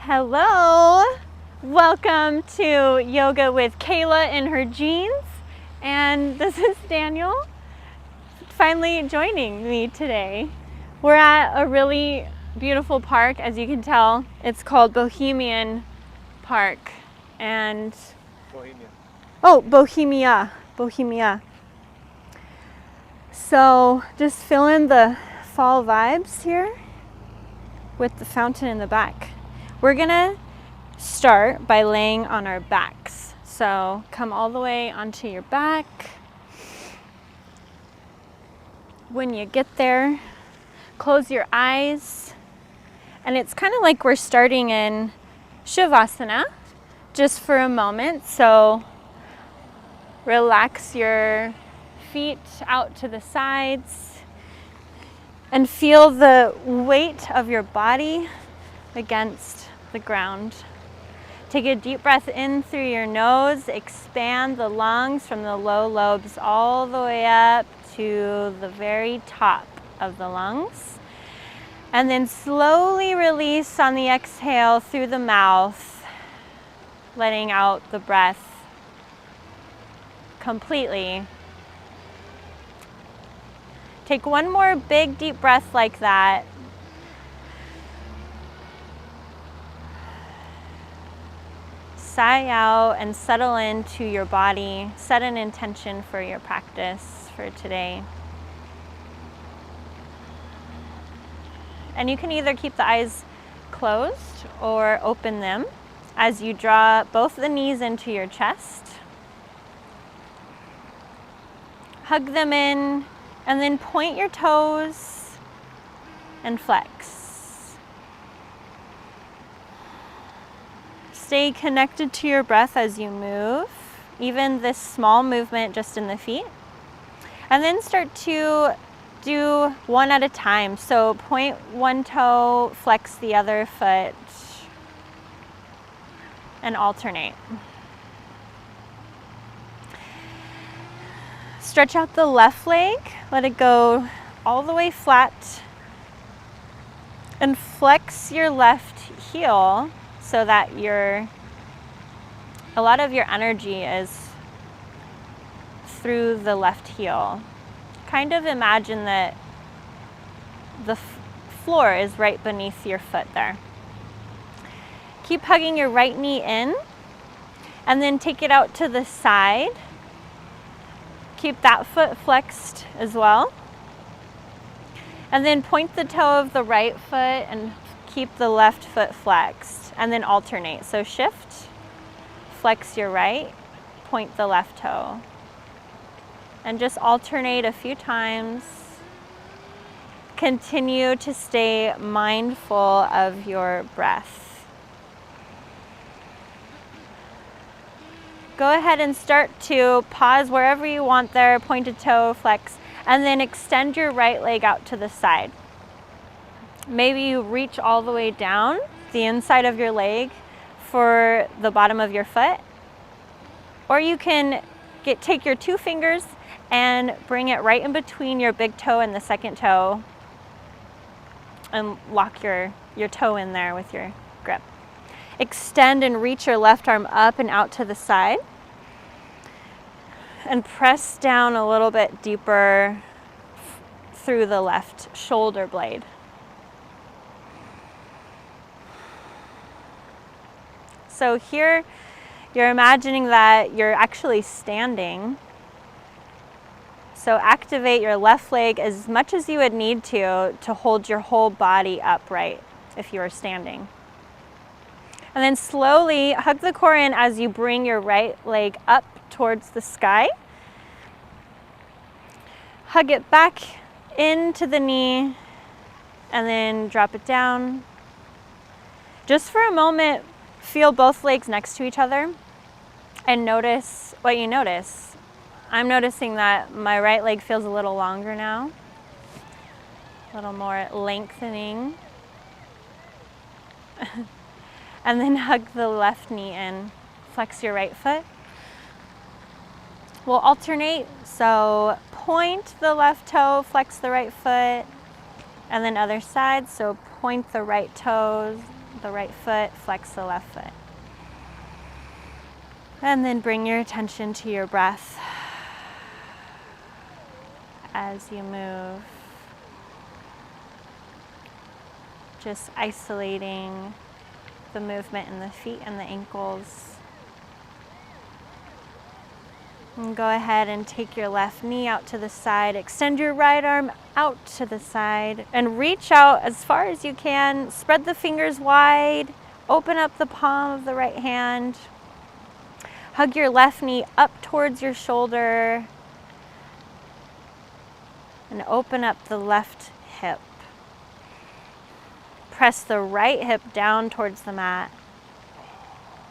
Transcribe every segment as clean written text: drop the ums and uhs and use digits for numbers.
Hello, welcome to Yoga with Kayla in her jeans, and this is Daniel finally joining me today. We're at a really beautiful park, as you can tell. It's called Bohemian Park, and Bohemia. So just feeling the fall vibes here with the fountain in the back. We're gonna start by laying on our backs. So come all the way onto your back. When you get there, close your eyes. And it's kind of like we're starting in Shavasana just for a moment. So relax your feet out to the sides and feel the weight of your body against the ground. Take a deep breath in through your nose, expand the lungs from the low lobes all the way up to the very top of the lungs. And then slowly release on the exhale through the mouth, letting out the breath completely. Take one more big deep breath like that. Sigh out and settle into your body. Set an intention for your practice for today. And you can either keep the eyes closed or open them as you draw both the knees into your chest. Hug them in and then point your toes and flex. Stay connected to your breath as you move, even this small movement just in the feet. And then start to do one at a time. So point one toe, flex the other foot, and alternate. Stretch out the left leg, let it go all the way flat, and flex your left heel so that a lot of your energy is through the left heel. Kind of imagine that the floor is right beneath your foot there. Keep hugging your right knee in and then take it out to the side. Keep that foot flexed as well. And then point the toe of the right foot and keep the left foot flexed. And then alternate. So shift, flex your right, point the left toe. And just alternate a few times. Continue to stay mindful of your breath. Go ahead and start to pause wherever you want there, point a toe, flex, and then extend your right leg out to the side. Maybe you reach all the way down the inside of your leg for the bottom of your foot. Or you can take your two fingers and bring it right in between your big toe and the second toe and lock your toe in there with your grip. Extend and reach your left arm up and out to the side. And press down a little bit deeper through the left shoulder blade. So here you're imagining that you're actually standing. So activate your left leg as much as you would need to hold your whole body upright if you are standing. And then slowly hug the core in as you bring your right leg up towards the sky. Hug it back into the knee and then drop it down. Just for a moment, feel both legs next to each other and notice what you notice. I'm noticing that my right leg feels a little longer now, a little more lengthening. And then hug the left knee in, flex your right foot. We'll alternate, so point the left toe, flex the right foot, and then other side, so point the right toes, the right foot, flex the left foot. And then bring your attention to your breath as you move. Just isolating the movement in the feet and the ankles. And go ahead and take your left knee out to the side. Extend your right arm out to the side and reach out as far as you can. Spread the fingers wide. Open up the palm of the right hand. Hug your left knee up towards your shoulder. And open up the left hip. Press the right hip down towards the mat.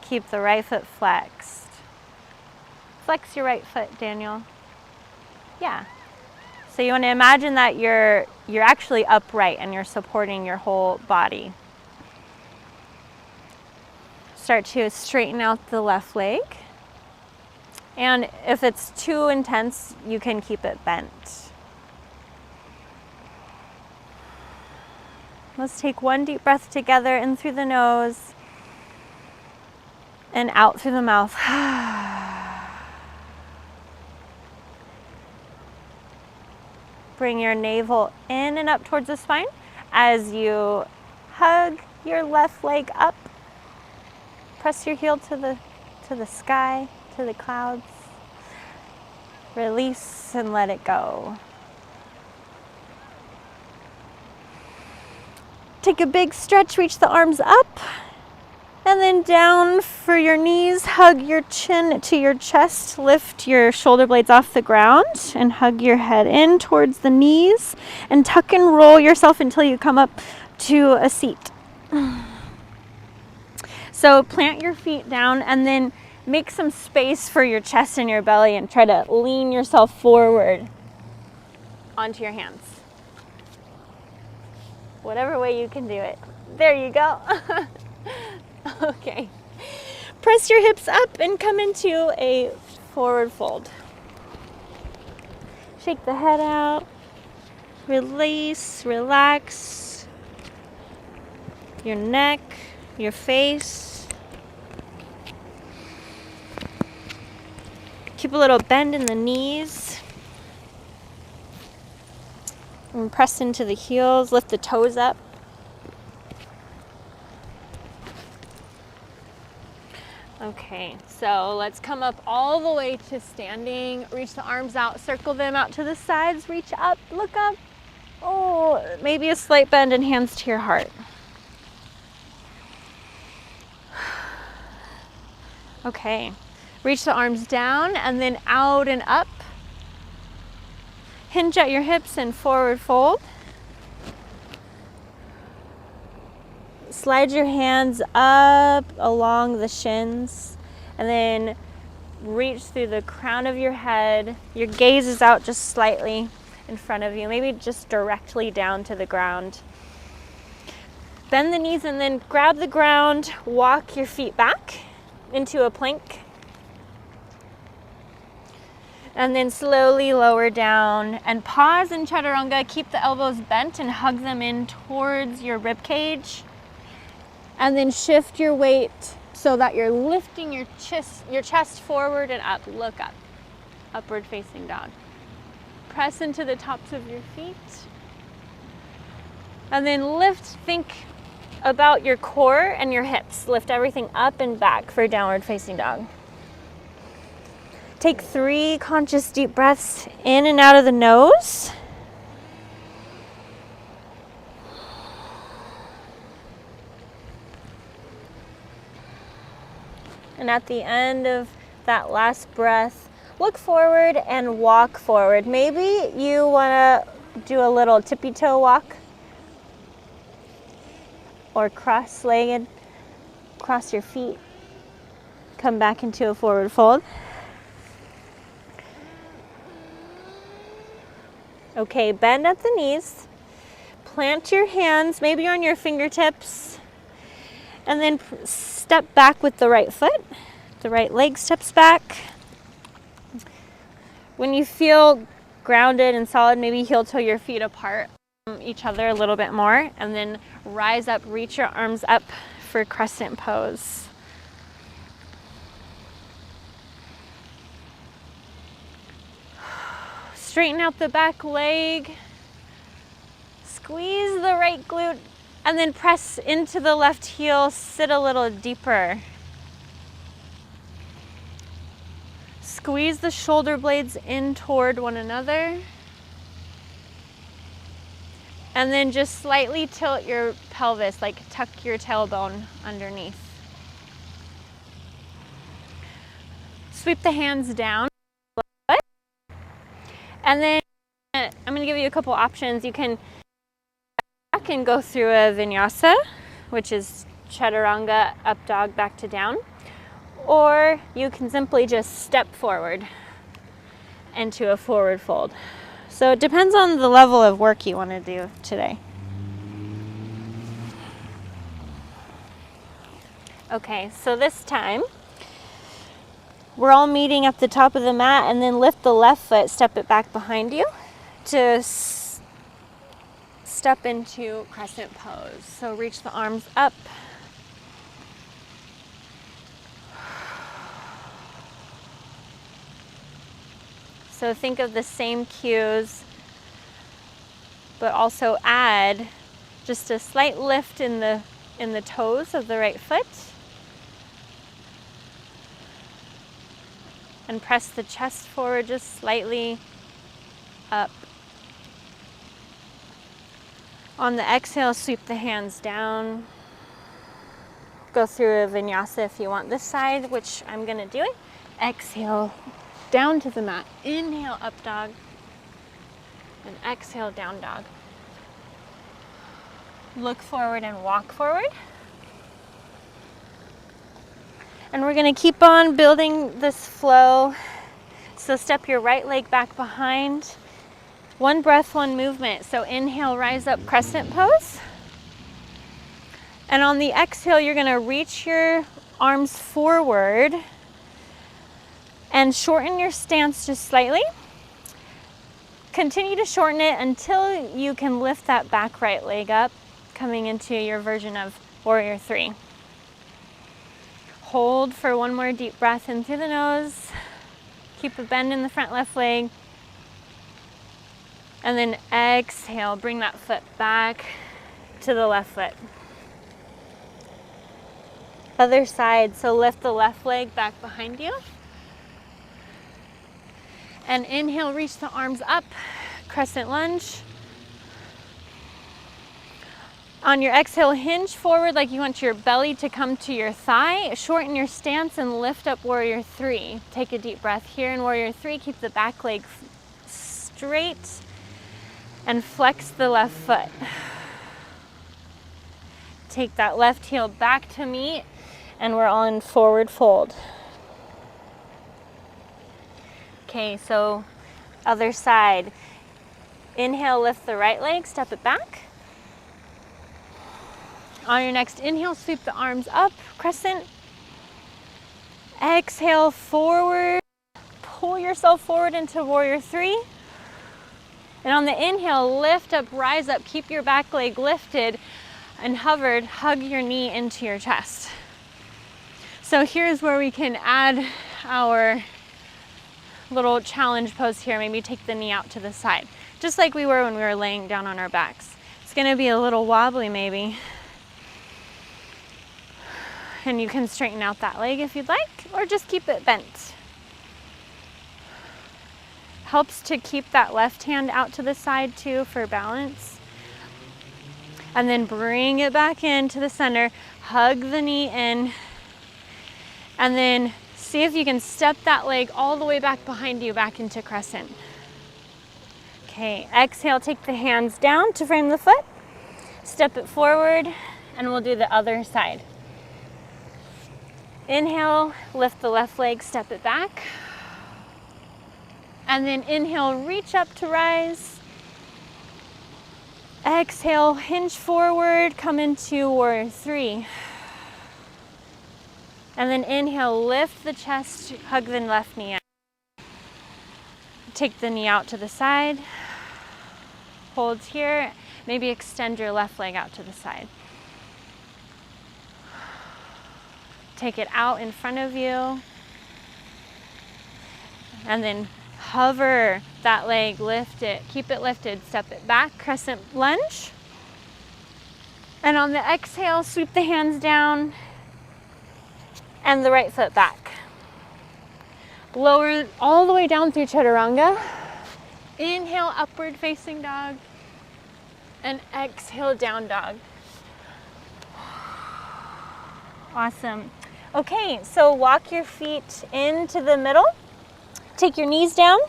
Keep the right foot flexed. Flex your right foot, Daniel. Yeah. So you want to imagine that you're actually upright and you're supporting your whole body. Start to straighten out the left leg. And if it's too intense, you can keep it bent. Let's take one deep breath together, in through the nose and out through the mouth. Bring your navel in and up towards the spine as you hug your left leg up. Press your heel to the sky, to the clouds. Release and let it go. Take a big stretch, reach the arms up. And then down for your knees, hug your chin to your chest, lift your shoulder blades off the ground and hug your head in towards the knees and tuck and roll yourself until you come up to a seat. So plant your feet down and then make some space for your chest and your belly and try to lean yourself forward onto your hands. Whatever way you can do it. There you go. Okay, press your hips up and come into a forward fold. Shake the head out, release, relax your neck, your face. Keep a little bend in the knees. And press into the heels, lift the toes up. Okay, so let's come up all the way to standing. Reach the arms out, circle them out to the sides, reach up, look up. Oh, maybe a slight bend and hands to your heart. Okay, reach the arms down and then out and up. Hinge at your hips and forward fold. Slide your hands up along the shins and then reach through the crown of your head. Your gaze is out just slightly in front of you, maybe just directly down to the ground. Bend the knees and then grab the ground, walk your feet back into a plank. And then slowly lower down and pause in chaturanga. Keep the elbows bent and hug them in towards your rib cage. And then shift your weight so that you're lifting your chest forward and up. Look up. Upward facing dog. Press into the tops of your feet. And then lift, think about your core and your hips. Lift everything up and back for downward facing dog. Take 3 conscious deep breaths in and out of the nose. And at the end of that last breath, look forward and walk forward. Maybe you want to do a little tippy toe walk or cross-legged, cross your feet, come back into a forward fold. Okay, bend at the knees, plant your hands, maybe on your fingertips, and then step back with the right foot. The right leg steps back. When you feel grounded and solid, maybe heel toe your feet apart. each other a little bit more, and then rise up, reach your arms up for crescent pose. Straighten out the back leg, squeeze the right glute, and then press into the left heel, sit a little deeper. Squeeze the shoulder blades in toward one another. And then just slightly tilt your pelvis, like tuck your tailbone underneath. Sweep the hands down. And then I'm going to give you a couple options. You can back and go through a vinyasa, which is chaturanga, up dog, back to down. Or you can simply just step forward into a forward fold. So it depends on the level of work you want to do today. Okay, so this time we're all meeting at the top of the mat, and then lift the left foot, step it back behind you to step into crescent pose. So reach the arms up. So think of the same cues, but also add just a slight lift in the toes of the right foot. And press the chest forward just slightly up. On the exhale, sweep the hands down. Go through a vinyasa if you want this side, which I'm gonna do it. Exhale, down to the mat. Inhale, up dog. And exhale, down dog. Look forward and walk forward. And we're going to keep on building this flow. So step your right leg back behind. One breath, one movement. So inhale, rise up, crescent pose. And on the exhale, you're going to reach your arms forward and shorten your stance just slightly. Continue to shorten it until you can lift that back right leg up, coming into your version of Warrior 3. Hold for one more deep breath in through the nose. Keep a bend in the front left leg. And then exhale, bring that foot back to the left foot. Other side, so lift the left leg back behind you. And inhale, reach the arms up, crescent lunge. On your exhale, hinge forward like you want your belly to come to your thigh. Shorten your stance and lift up Warrior 3. Take a deep breath here in Warrior 3. Keep the back leg straight and flex the left foot. Take that left heel back to meet, and we're on forward fold. Okay, so other side. Inhale, lift the right leg, step it back. On your next inhale, sweep the arms up, crescent. Exhale, forward. Pull yourself forward into Warrior 3. And on the inhale, lift up, rise up, keep your back leg lifted and hovered, hug your knee into your chest. So here's where we can add our little challenge pose here. Maybe take the knee out to the side, just like we were when we were laying down on our backs. It's gonna be a little wobbly maybe. And you can straighten out that leg if you'd like, or just keep it bent. Helps to keep that left hand out to the side too for balance. And then bring it back into the center, hug the knee in, and then see if you can step that leg all the way back behind you, back into crescent. Okay, exhale, take the hands down to frame the foot, step it forward, and we'll do the other side. Inhale, lift the left leg, step it back. And then inhale, reach up to rise. Exhale, hinge forward, come into Warrior 3. And then inhale, lift the chest, hug the left knee out. Take the knee out to the side. Hold here. Maybe extend your left leg out to the side. Take it out in front of you. And then hover that leg, lift it, keep it lifted, step it back, crescent lunge. And on the exhale, sweep the hands down and the right foot back. Lower all the way down through chaturanga. Inhale, upward facing dog. And exhale, down dog. Awesome. Okay, so walk your feet into the middle. Take your knees down,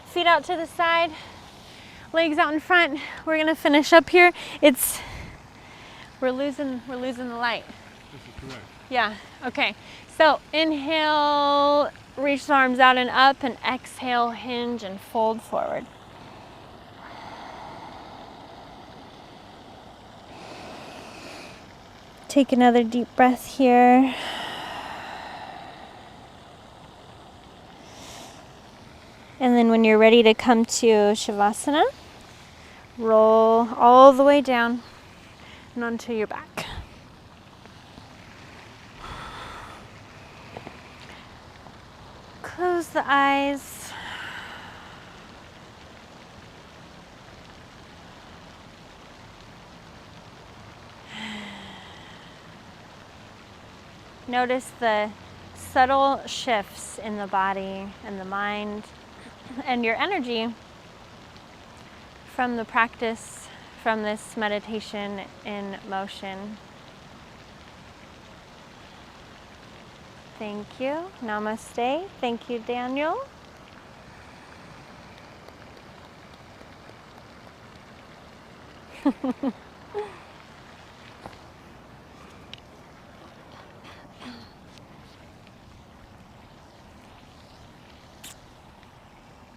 feet out to the side, legs out in front. We're gonna finish up here. We're losing the light. This is correct. Yeah, okay. So inhale, reach the arms out and up, and exhale, hinge and fold forward. Take another deep breath here. And then when you're ready to come to Shavasana, roll all the way down and onto your back. Close the eyes. Notice the subtle shifts in the body and the mind and your energy from the practice, from this meditation in motion. Thank you. Namaste. Thank you, Daniel.